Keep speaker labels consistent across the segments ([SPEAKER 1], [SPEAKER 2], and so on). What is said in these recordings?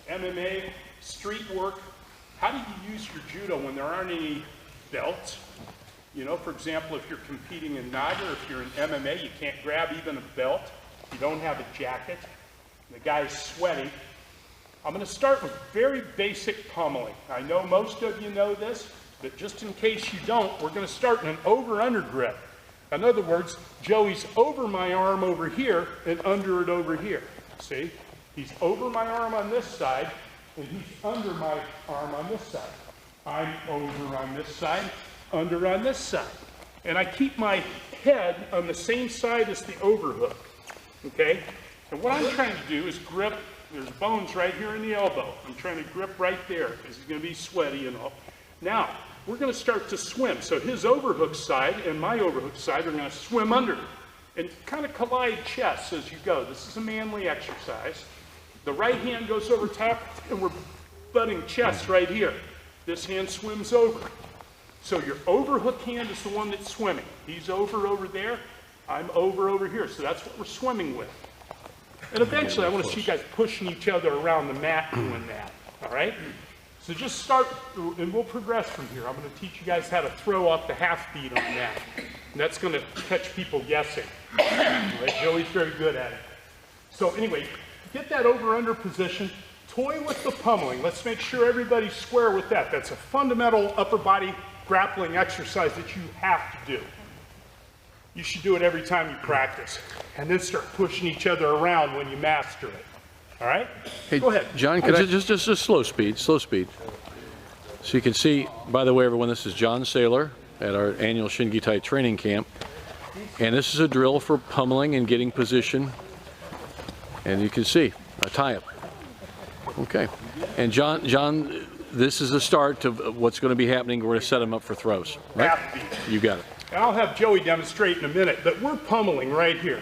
[SPEAKER 1] MMA, street work. How do you use your judo when there aren't any belts? You know, for example, if you're competing in Naga, or if you're in MMA, you can't grab even a belt. You don't have a jacket. The guy's sweating. I'm going to start with very basic pummeling. I know most of you know this, but just in case you don't, we're going to start in an over-under grip. In other words, Joey's over my arm over here and under it over here. See? He's over my arm on this side, and he's under my arm on this side. I'm over on this side, under on this side. And I keep my head on the same side as the overhook. Okay? And what I'm trying to do is grip. There's bones right here in the elbow. I'm trying to grip right there because he's going to be sweaty and all. Now, we're going to start to swim. So his overhook side and my overhook side are going to swim under and kind of collide chests as you go. This is a manly exercise. The right hand goes over top and we're butting chests right here. This hand swims over. So your overhook hand is the one that's swimming. He's over there. I'm over here. So that's what we're swimming with. And eventually I want to see you guys pushing each other around the mat doing that. All right? So just start, and we'll progress from here. I'm going to teach you guys how to throw off the half beat on the mat. And that's going to catch people guessing. All right? Joey's very good at it. So anyway, get that over-under position. Toy with the pummeling. Let's make sure everybody's square with that. That's a fundamental upper body grappling exercise that you have to do. You should do it every time you practice. And then start pushing each other around when you master it. All right?
[SPEAKER 2] Hey,
[SPEAKER 1] go ahead.
[SPEAKER 2] John, could I just slow speed. So you can see, by the way, everyone, this is John Saylor at our annual Shingitai training camp. And this is a drill for pummeling and getting position. And you can see a tie-up. Okay. And John, this is the start to what's going to be happening. We're going to set him up for throws. Right?
[SPEAKER 1] Half beat.
[SPEAKER 2] You got it.
[SPEAKER 1] And I'll have Joey demonstrate in a minute, but we're pummeling right here.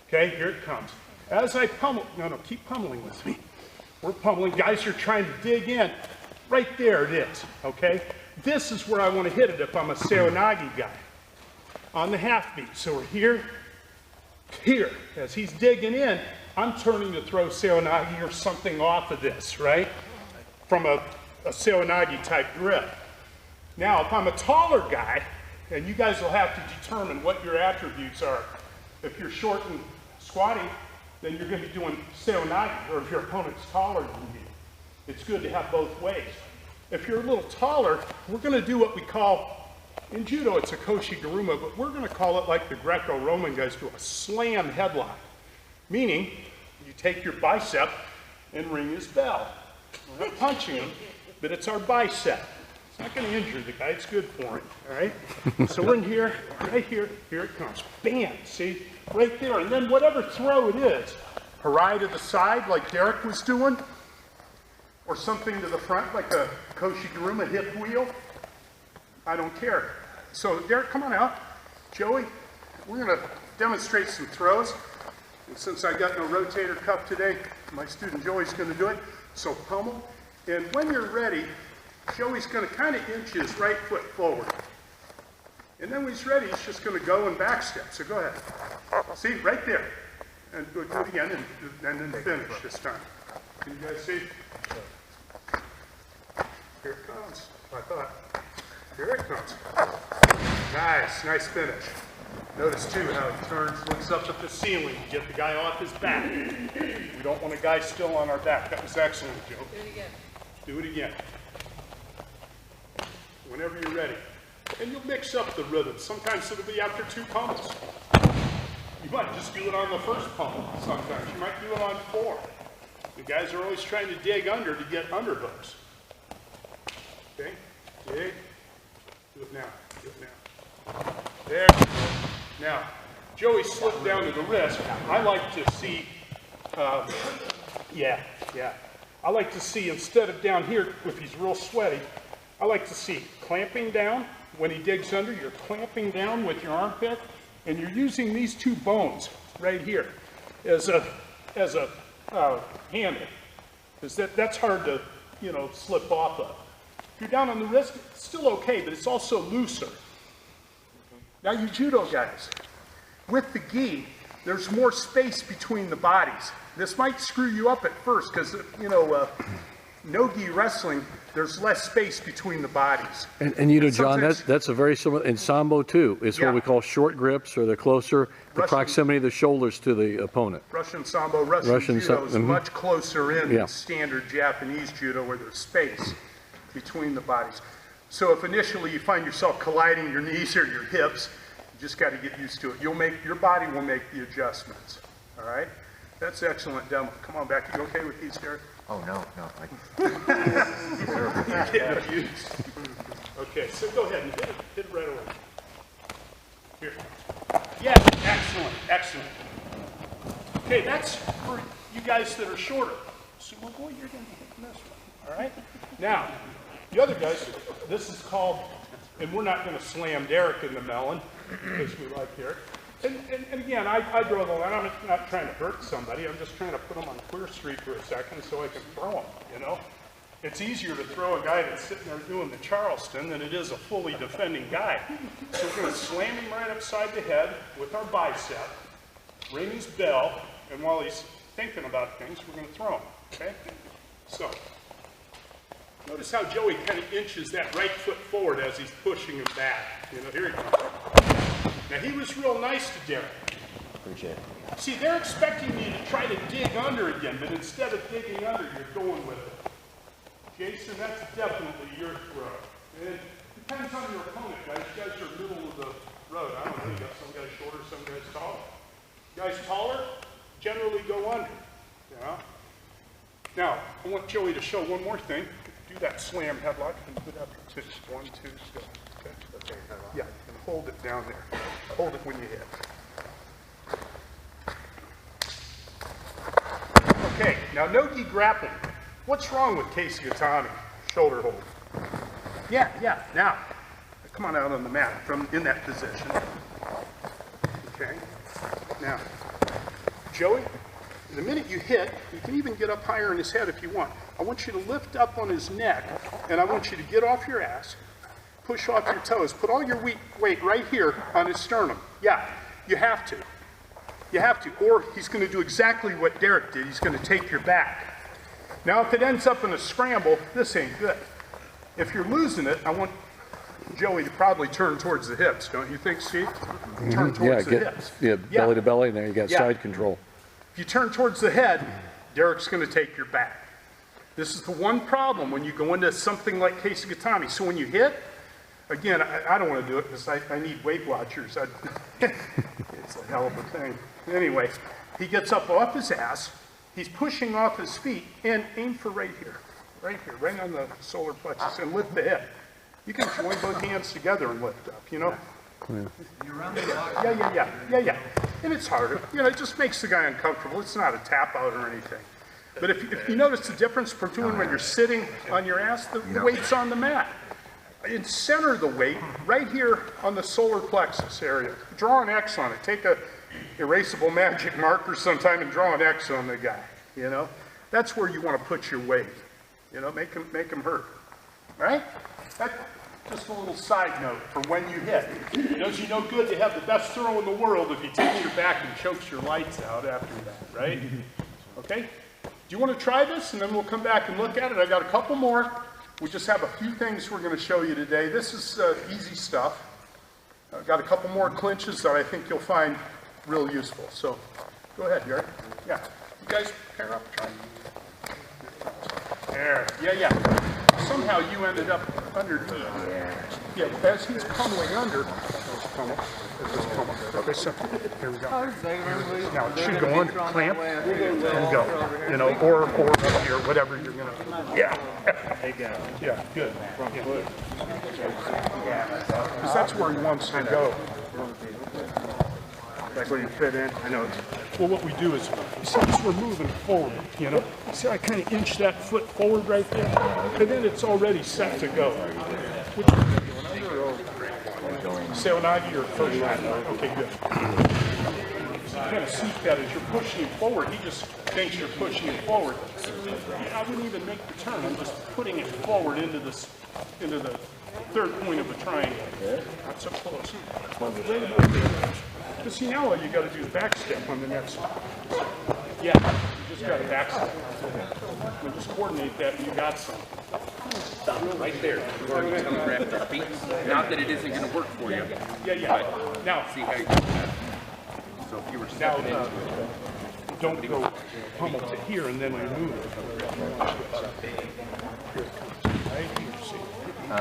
[SPEAKER 1] Okay, here it comes. As I pummel, no, keep pummeling with me. We're pummeling. Guys are trying to dig in. Right there it is, okay? This is where I want to hit it if I'm a Seoinage guy. On the half beat. So we're here. As he's digging in, I'm turning to throw Seoinage or something off of this, right? From a Seoinage type grip. Now, if I'm a taller guy, and you guys will have to determine what your attributes are. If you're short and squatty, then you're going to be doing Seoinage, or if your opponent's taller than you. It's good to have both ways. If you're a little taller, we're going to do what we call, in Judo it's a Koshi-Garuma, but we're going to call it like the Greco-Roman guys do, a slam headlock. Meaning, you take your bicep and ring his bell. We're not punching him, but it's our bicep. It's not going to injure the guy, it's good for him, all right? So we're in here, right here, here it comes. Bam, see? Right there, and then whatever throw it is, harai to the side like Derek was doing, or something to the front like a Koshi-Garuma hip wheel, I don't care. So Derek, come on out. Joey, we're going to demonstrate some throws. And since I got no rotator cuff today, my student Joey's going to do it. So pummel, and when you're ready, Joey's going to kind of inch his right foot forward. And then when he's ready, he's just going to go and back step. So go ahead. See, right there. And do it again, and then finish this time. Can you guys see? Here it comes. I thought. Here it comes. Nice finish. Notice too how he turns, looks up at the ceiling to get the guy off his back. We don't want a guy still on our back. That was excellent, Joe.
[SPEAKER 3] Do it again.
[SPEAKER 1] Do it again. Whenever you're ready. And you'll mix up the rhythm. Sometimes it'll be after 2 pummels. You might just do it on the first pummel. Sometimes you might do it on 4. The guys are always trying to dig under to get underhooks. Okay? Dig. Do it now. Do it now. There. Now, Joey slipped down to the wrist. I like to see, I like to see, instead of down here, if he's real sweaty, I like to see clamping down. When he digs under, you're clamping down with your armpit, and you're using these 2 bones right here as a handle. Because that's hard to, slip off of. If you're down on the wrist, it's still okay, but it's also looser. Now you judo guys, with the gi, there's more space between the bodies. This might screw you up at first because, you know, no-gi wrestling, there's less space between the bodies.
[SPEAKER 2] And you know, John, that's a very similar, in Sambo too, it's what we call short grips, or the closer, the proximity of the shoulders to the opponent.
[SPEAKER 1] Russian Sambo, Russian Judo is much closer in than standard Japanese Judo where there's space between the bodies. So if initially you find yourself colliding your knees or your hips, you just got to get used to it. Your body will make the adjustments, all right? That's excellent demo. Come on back. You okay with these, Derek?
[SPEAKER 3] Oh, no.
[SPEAKER 1] You're getting abused. Okay, so go ahead and hit it right away. Here. Yeah, excellent. Okay, that's for you guys that are shorter. So, well, boy, you're going to hit this one, all right? Now, the other guys, this is called, and we're not going to slam Derek in the melon, because we like Derek. And again, I draw the line. I'm not trying to hurt somebody. I'm just trying to put them on clear street for a second so I can throw them, you know? It's easier to throw a guy that's sitting there doing the Charleston than it is a fully defending guy. So we're going to slam him right upside the head with our bicep, ring his bell, and while he's thinking about things, we're going to throw him, okay? So, notice how Joey kind of inches that right foot forward as he's pushing him back. You know, here he comes. Now, he was real nice to Derek.
[SPEAKER 3] Appreciate it.
[SPEAKER 1] See, they're expecting you to try to dig under again, but instead of digging under, you're going with it. Jason, that's definitely your throw. And it depends on your opponent, guys. You guys are middle of the road. I don't know, you got some guys shorter, some guys taller. Guys taller generally go under, you know? Now, I want Joey to show one more thing. Do that slam headlock and put up to 1, 2, go. Okay. Yeah, and hold it down there. Hold it when you hit. Okay, now no-gi grappling. What's wrong with Casey Atami? Shoulder hold. Yeah. Now, come on out on the mat from in that position. Okay. Now, Joey, the minute you hit, you can even get up higher in his head if you want. I want you to lift up on his neck, and I want you to get off your ass, push off your toes, put all your weight right here on his sternum. Yeah, you have to. You have to, or he's going to do exactly what Derek did. He's going to take your back. Now, if it ends up in a scramble, this ain't good. If you're losing it, I want Joey to probably turn towards the hips, don't you think, Steve? Turn towards the hips.
[SPEAKER 2] Yeah, belly to belly, and there you got side control.
[SPEAKER 1] If you turn towards the head, Derek's going to take your back. This is the one problem when you go into something like Casey Atami. So when you hit, again, I don't want to do it because I need Weight Watchers. It's a hell of a thing. Anyway, he gets up off his ass, he's pushing off his feet, and aim for right here, right on the solar plexus, and lift the hip. You can join both hands together and lift up, you know? Yeah. And it's harder. You know, it just makes the guy uncomfortable. It's not a tap out or anything. But if you notice the difference between when you're sitting on your ass, the weight's on the mat. In center the weight, right here on the solar plexus area. Draw an X on it. Take a erasable magic marker sometime and draw an X on the guy, you know? That's where you want to put your weight. You know, make him hurt. Right? That's just a little side note for when you hit. It does you no good to have the best throw in the world if he takes your back and chokes your lights out after that, right? Okay? Do you want to try this? And then we'll come back and look at it. I got a couple more. We just have a few things we're going to show you today. This is easy stuff. I've got a couple more clinches that I think you'll find real useful. So go ahead, Gary. Yeah. You guys pair up. Try. There. Yeah. Somehow you ended up underneath. Yeah, as he's pummeling under. Pummel. Okay, so here we go. Now it should go under. Clamp and go. You know, or up here, whatever you're going to. Yeah. Yeah, good. Because that's where he wants to go. That's where you fit in. I know. Well, what we do is, you see, as we're moving forward, you know, see, I kind of inch that foot forward right there, and then it's already set to go. Which one are you doing, under or Seonagi or first line? Okay, good. So you kind of see that as you're pushing him forward, he just thinks you're pushing him forward. I wouldn't even make the turn. I'm just putting it forward into the third point of a triangle. Not so close. But see, now all you got to do is back step on the next one. Yeah, you just got to back step. And just coordinate that and you got some.
[SPEAKER 3] Stop right there. You've already telegraphed your feet. Not that it isn't going to work for you.
[SPEAKER 1] Yeah. Now,
[SPEAKER 3] See how you do that. So if you were
[SPEAKER 1] now
[SPEAKER 3] stepping into it,
[SPEAKER 1] don't go pummel to here and then remove it. Right here, see.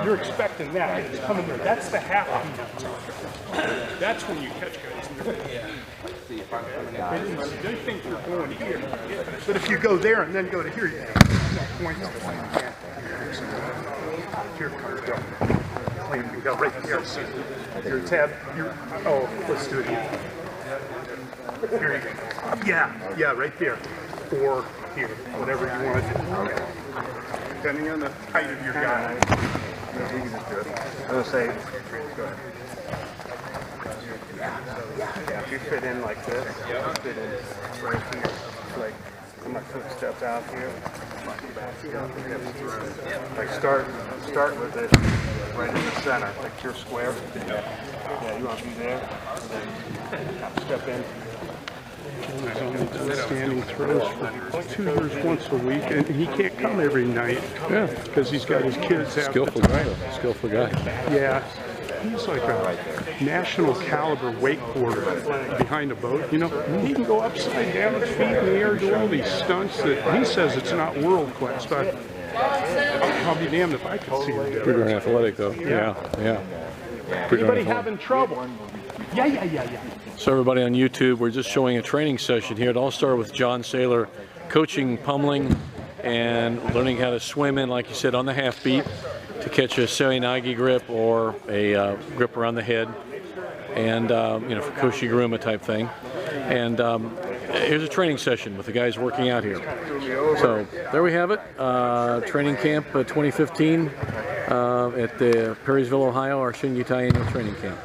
[SPEAKER 1] You're expecting that. It's coming there. That's the half beat. That's when you catch guys.
[SPEAKER 3] see if I'm coming out.
[SPEAKER 1] They think you're going here. But if you go there and then go to here, you have point. Here comes go. You go right here. Your tab. Oh, let's do it here. Here you go. Yeah, right there. Or here, whatever you want to do. Depending on the height of your guy.
[SPEAKER 4] You can just do it. I was going to say, go ahead. Yeah, if you fit in like this, fit in right here. Like, my foot steps out here. Like start with it right in the center, like your square. Yeah, you want to be there, and then step in.
[SPEAKER 1] He's only doing standing throws for 2 years once a week, and he can't come every night. Yeah, because he's got his kids out.
[SPEAKER 2] Skillful guy. Skillful guy.
[SPEAKER 1] Yeah, he's like a national caliber wakeboarder behind a boat. You know, he can go upside down, feet in the air, do all these stunts that he says it's not world class, but I'll be damned if I can see him do
[SPEAKER 2] Pretty
[SPEAKER 1] it.
[SPEAKER 2] darn athletic though. Yeah. Pretty darn
[SPEAKER 1] Anybody
[SPEAKER 2] athletic.
[SPEAKER 1] having trouble? Yeah.
[SPEAKER 2] So everybody on YouTube, we're just showing a training session here. It all started with John Saylor coaching pummeling and learning how to swim in, like you said, on the half beat to catch a seoi-nage grip or a grip around the head, and you know, for koshi-guruma type thing. And here's a training session with the guys working out here. So there we have it, training camp 2015 at the Perrysville, Ohio, our Shingitai annual training camp.